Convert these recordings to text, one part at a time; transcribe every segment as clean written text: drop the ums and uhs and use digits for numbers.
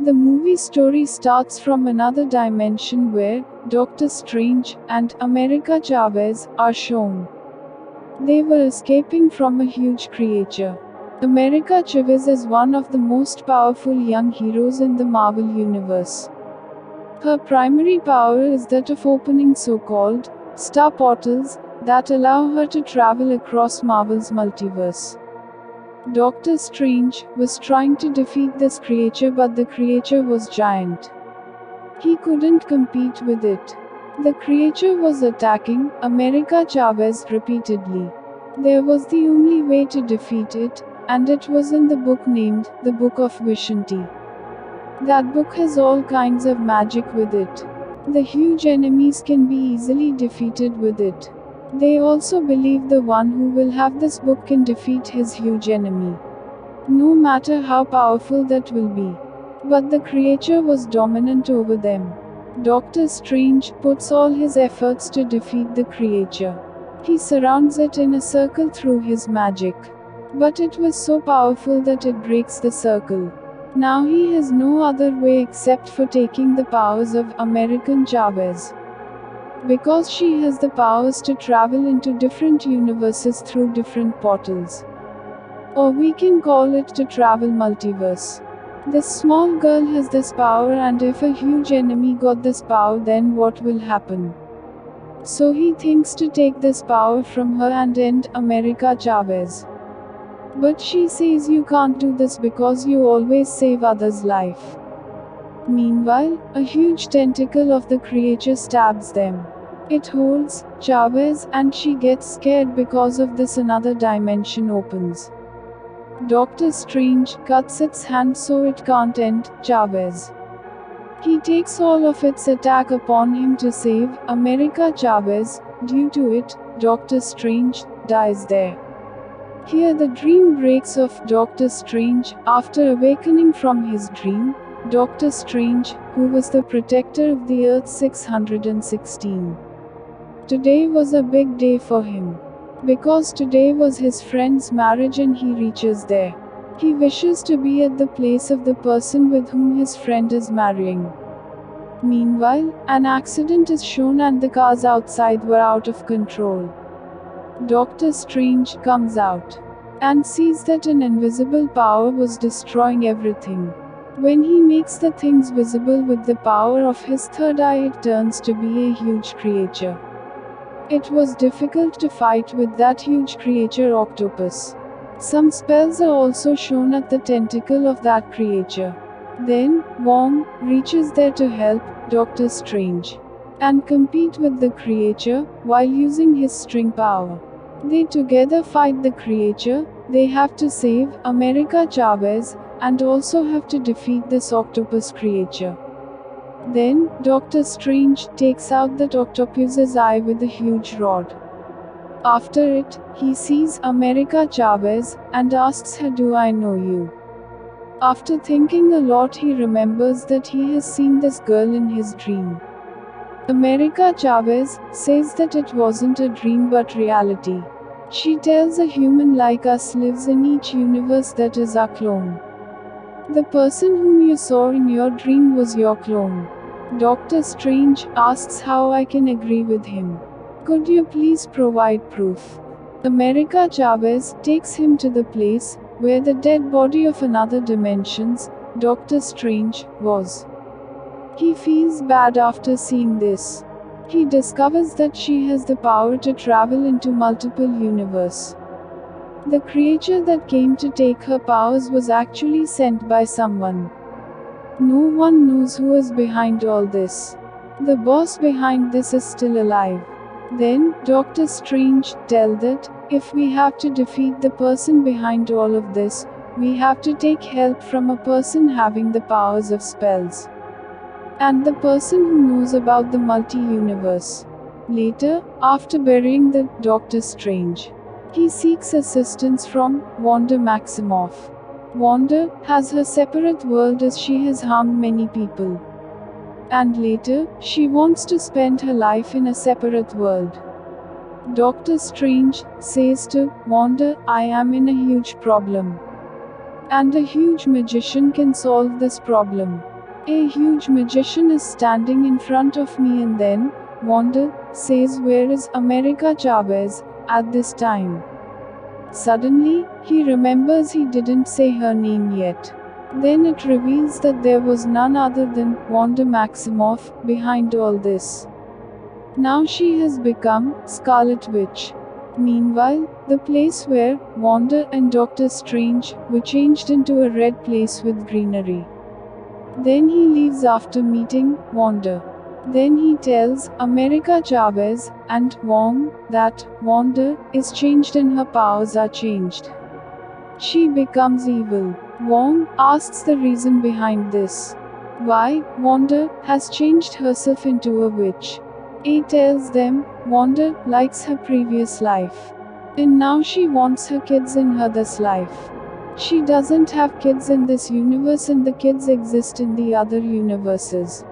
The movie story starts from another dimension where Doctor Strange and America Chavez are shown. They were escaping from a huge creature. America Chavez is one of the most powerful young heroes in the Marvel Universe. Her primary power is that of opening so-called star portals that allow her to travel across Marvel's multiverse. Doctor Strange was trying to defeat this creature, but the creature was giant. He couldn't compete with it. The creature was attacking America Chavez repeatedly. There was the only way to defeat it, and it was in the book named The Book of Vishanti. That book has all kinds of magic with it. The huge enemies can be easily defeated with it. They also believe the one who will have this book can defeat his huge enemy, no matter how powerful that will be. But the creature was dominant over them. Doctor Strange puts all his efforts to defeat the creature. He surrounds it in a circle through his magic. But it was so powerful that it breaks the circle. Now he has no other way except for taking the powers of American Chavez. Because she has the powers to travel into different universes through different portals. Or we can call it to travel multiverse. This small girl has this power, and if a huge enemy got this power, then what will happen? So he thinks to take this power from her and end America Chavez. But she says you can't do this because you always save others' life. Meanwhile, a huge tentacle of the creature stabs them. It holds Chavez, and she gets scared because of this. Another dimension opens. Doctor Strange cuts its hand so it can't end Chavez. He takes all of its attack upon him to save America Chavez. Due to it, Doctor Strange dies there. Here the dream breaks of Doctor Strange. After awakening from his dream, Doctor Strange, who was the protector of the Earth 616. Today was a big day for him. Because today was his friend's marriage and he reaches there. He wishes to be at the place of the person with whom his friend is marrying. Meanwhile, an accident is shown and the cars outside were out of control. Doctor Strange comes out and sees that an invisible power was destroying everything. When he makes the things visible with the power of his third eye, it turns to be a huge creature. It was difficult to fight with that huge creature octopus. Some spells are also shown at the tentacle of that creature. Then, Wong reaches there to help Doctor Strange and compete with the creature while using his string power. They together fight the creature. They have to save America Chavez and also have to defeat this octopus creature. Then, Doctor Strange takes out that octopus's eye with a huge rod. After it, he sees America Chavez and asks her, "Do I know you?" After thinking a lot, he remembers that he has seen this girl in his dream. America Chavez says that it wasn't a dream but reality. She tells a human like us lives in each universe that is our clone. The person whom you saw in your dream was your clone. Doctor Strange asks how I can agree with him. Could you please provide proof? America Chavez takes him to the place where the dead body of another dimensions, Doctor Strange, was. He feels bad after seeing this. He discovers that she has the power to travel into multiple universes. The creature that came to take her powers was actually sent by someone. No one knows who is behind all this. The boss behind this is still alive. Then, Doctor Strange tells that, if we have to defeat the person behind all of this, we have to take help from a person having the powers of spells. And the person who knows about the multi-universe. Later, after burying the Doctor Strange, he seeks assistance from Wanda Maximoff. Wanda has her separate world as she has harmed many people. And later, she wants to spend her life in a separate world. Doctor Strange says to Wanda, "I am in a huge problem. And a huge magician can solve this problem." A huge magician is standing in front of me, and then Wanda says, "Where is America Chavez?" At this time, suddenly, he remembers he didn't say her name yet. Then it reveals that there was none other than Wanda Maximoff behind all this. Now she has become Scarlet Witch. Meanwhile, the place where Wanda and Doctor Strange were changed into a red place with greenery. Then he leaves after meeting Wanda. Then he tells America Chavez and Wong that Wanda is changed and her powers are changed. She becomes evil. Wong asks the reason behind this. Why Wanda has changed herself into a witch. A tells them Wanda likes her previous life. And now she wants her kids in her this life. She doesn't have kids in this universe, and the kids exist in the other universes.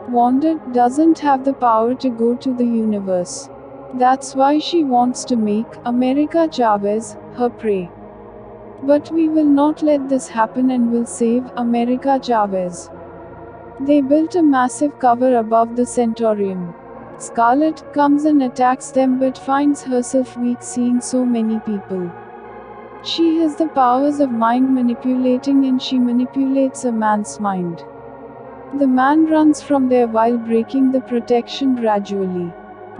Wanda doesn't have the power to go to the universe. That's why she wants to make America Chavez her prey. But we will not let this happen and will save America Chavez. They built a massive cover above the Centaurium. Scarlet comes and attacks them but finds herself weak seeing so many people. She has the powers of mind manipulating, and she manipulates a man's mind. The man runs from there while breaking the protection gradually.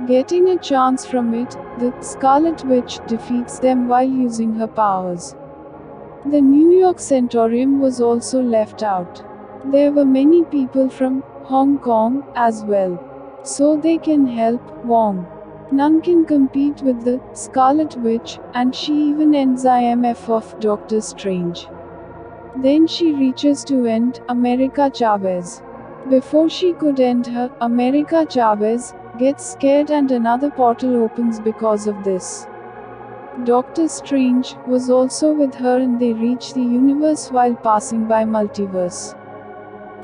Getting a chance from it, the Scarlet Witch defeats them while using her powers. The New York Centaurium was also left out. There were many people from Hong Kong as well. So they can help Wong. None can compete with the Scarlet Witch, and she even ends IMF of Doctor Strange. Then she reaches to end America Chavez. Before she could end her, America Chavez gets scared and another portal opens because of this. Doctor Strange was also with her and they reach the universe while passing by multiverse.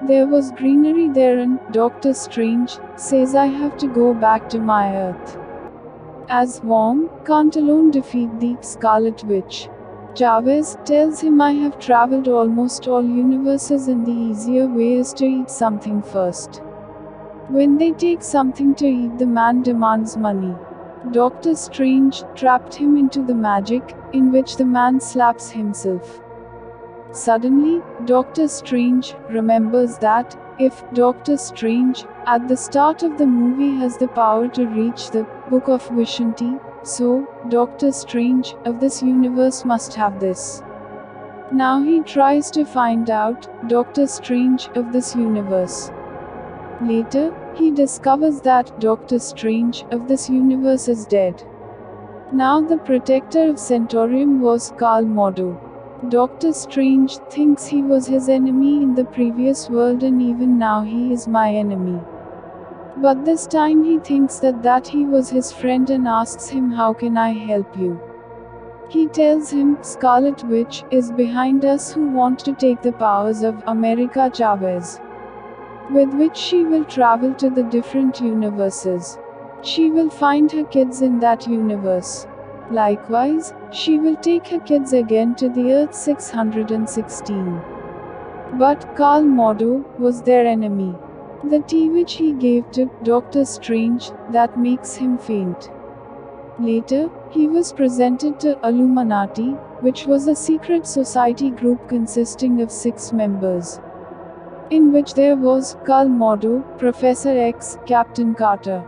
There was greenery there and Doctor Strange says, "I have to go back to my Earth." As Wong can't alone defeat the Scarlet Witch, Chavez tells him, "I have traveled almost all universes and the easier way is to eat something first." When they take something to eat, the man demands money. Doctor Strange trapped him into the magic, in which the man slaps himself. Suddenly, Doctor Strange remembers that, if Doctor Strange, at the start of the movie, has the power to reach the Book of Vishanti, so, Doctor Strange, of this universe must have this. Now he tries to find out, Doctor Strange, of this universe. Later, he discovers that Doctor Strange, of this universe is dead. Now the protector of Centaurium was Karl Mordo. Doctor Strange thinks he was his enemy in the previous world and even now he is my enemy. But this time he thinks that he was his friend and asks him, "How can I help you?" He tells him, "Scarlet Witch is behind us who want to take the powers of America Chavez, with which she will travel to the different universes. She will find her kids in that universe. Likewise, she will take her kids again to the Earth 616. But Karl Mordo was their enemy. The tea which he gave to Doctor Strange, that makes him faint. Later, he was presented to Illuminati, which was a secret society group consisting of 6 members, in which there was Karl Mordo, Professor X, Captain Carter,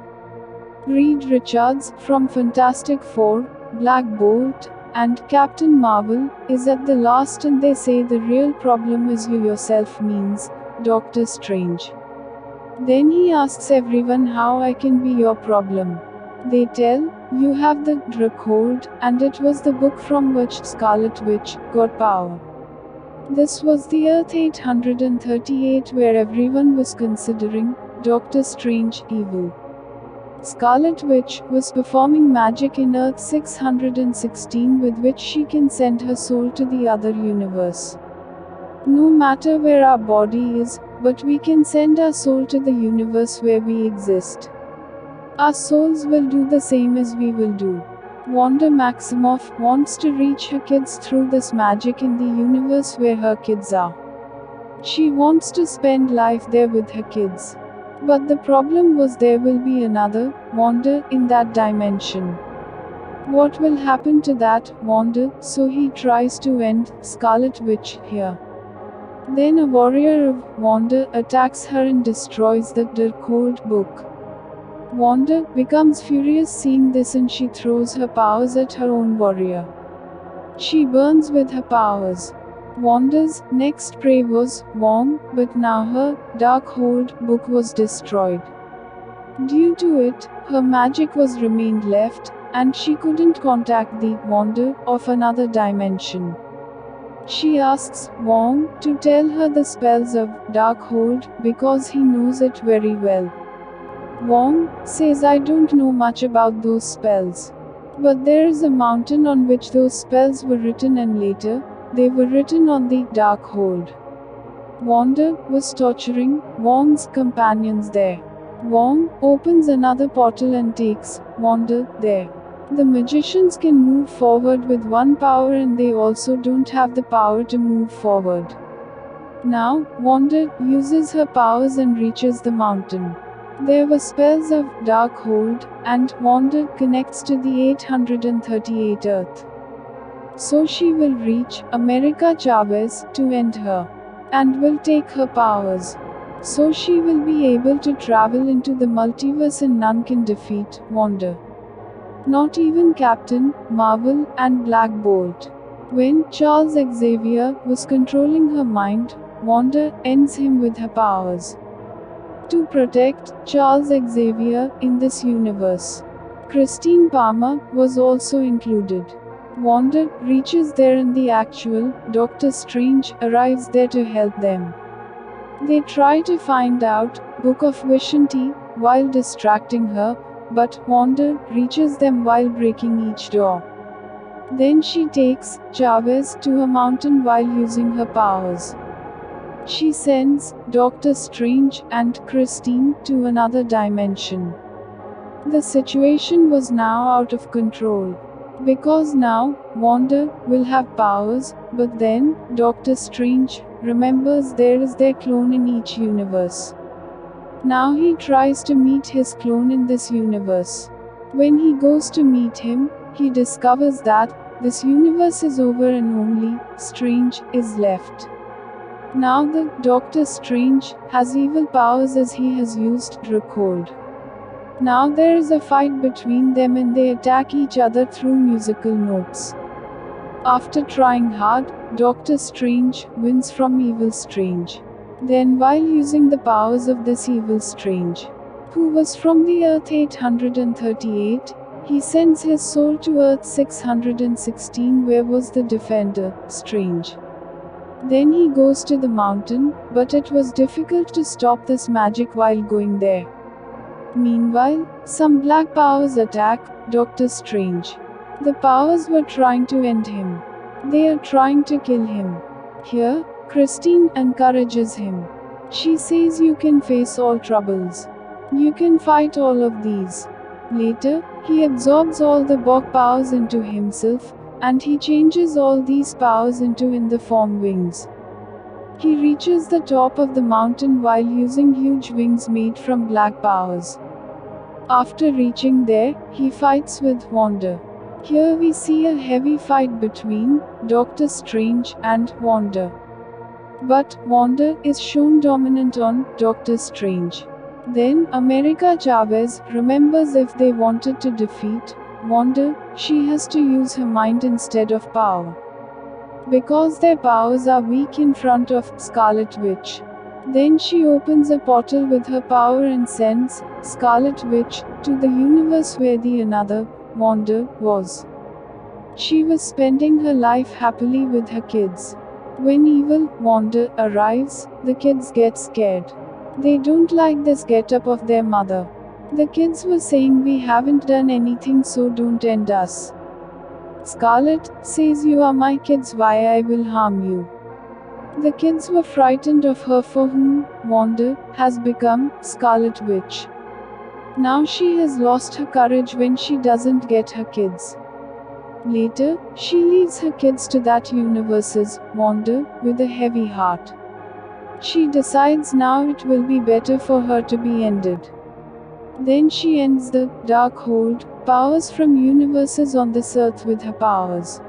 Reed Richards from Fantastic Four, Black Bolt, and Captain Marvel is at the last, and they say the real problem is you yourself, means Doctor Strange. Then he asks everyone, "How I can be your problem?" They tell, "You have the Darkhold, and it was the book from which Scarlet Witch got power." This was the Earth 838 where everyone was considering Doctor Strange evil. Scarlet Witch was performing magic in Earth 616 with which she can send her soul to the other universe. No matter where our body is, but we can send our soul to the universe where we exist. Our souls will do the same as we will do. Wanda Maximoff wants to reach her kids through this magic in the universe where her kids are. She wants to spend life there with her kids. But the problem was there will be another Wanda in that dimension. What will happen to that Wanda? So he tries to end Scarlet Witch here. Then a warrior of Wanda attacks her and destroys the Darkhold book. Wanda becomes furious seeing this and she throws her powers at her own warrior. She burns with her powers. Wanda's next prey was Wong, but now her Darkhold book was destroyed. Due to it, her magic was remained left, and she couldn't contact the Wanda of another dimension. She asks Wong to tell her the spells of Darkhold because he knows it very well. Wong says I don't know much about those spells. But there is a mountain on which those spells were written and later, they were written on the Darkhold. Wanda was torturing Wong's companions there. Wong opens another portal and takes Wanda there. The magicians can move forward with one power and they also don't have the power to move forward. Now, Wanda uses her powers and reaches the mountain. There were spells of Darkhold, and Wanda connects to the 838 Earth. So she will reach America Chavez to end her. And will take her powers. So she will be able to travel into the multiverse and none can defeat Wanda. Not even Captain Marvel and Black Bolt. When Charles Xavier was controlling her mind, Wanda ends him with her powers. To protect Charles Xavier in this universe. Christine Palmer was also included. Wanda reaches there and the actual Doctor Strange arrives there to help them. They try to find out Book of Vishanti while distracting her, but Wanda reaches them while breaking each door. Then she takes Chavez to a mountain while using her powers. She sends Doctor Strange and Christine to another dimension. The situation was now out of control. Because now, Wanda will have powers, but then, Doctor Strange remembers there is their clone in each universe. Now he tries to meet his clone in this universe. When he goes to meet him, he discovers that this universe is over and only Strange is left. Now the Doctor Strange has evil powers as he has used Darkhold. Now there is a fight between them and they attack each other through musical notes. After trying hard, Doctor Strange wins from Evil Strange. Then while using the powers of this Evil Strange, who was from the Earth 838, he sends his soul to Earth 616 where was the Defender, Strange. Then he goes to the mountain, but it was difficult to stop this magic while going there. Meanwhile, some black powers attack Doctor Strange. The powers were trying to end him. They are trying to kill him. Here, Christine encourages him. She says you can face all troubles. You can fight all of these. Later, he absorbs all the Bok powers into himself, and he changes all these powers into in the form wings. He reaches the top of the mountain while using huge wings made from black powers. After reaching there, he fights with Wanda. Here we see a heavy fight between Doctor Strange and Wanda. But Wanda is shown dominant on Doctor Strange. Then America Chavez remembers if they wanted to defeat Wanda, she has to use her mind instead of power. Because their powers are weak in front of Scarlet Witch. Then she opens a portal with her power and sends Scarlet Witch to the universe where the another Wanda was. She was spending her life happily with her kids. When evil Wanda arrives, the kids get scared. They don't like this getup of their mother. The kids were saying we haven't done anything so don't end us. Scarlet says you are my kids why I will harm you. The kids were frightened of her for whom Wanda has become Scarlet Witch. Now she has lost her courage when she doesn't get her kids. Later, she leaves her kids to that universe's Wanda with a heavy heart. She decides now it will be better for her to be ended. Then she ends the Darkhold powers from universes on this earth with her powers.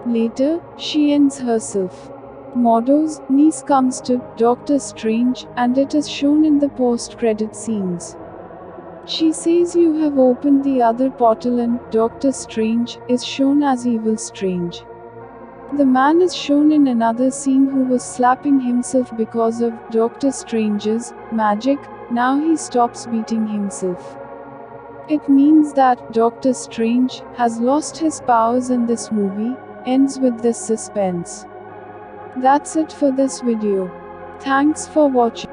Later, she ends herself. Mordo's niece comes to Doctor Strange, and it is shown in the post-credit scenes. She says you have opened the other portal and Doctor Strange is shown as Evil Strange. The man is shown in another scene who was slapping himself because of Doctor Strange's magic. Now he stops beating himself. It means that Doctor Strange has lost his powers in this movie. Ends with this suspense. That's it for this video. Thanks for watching.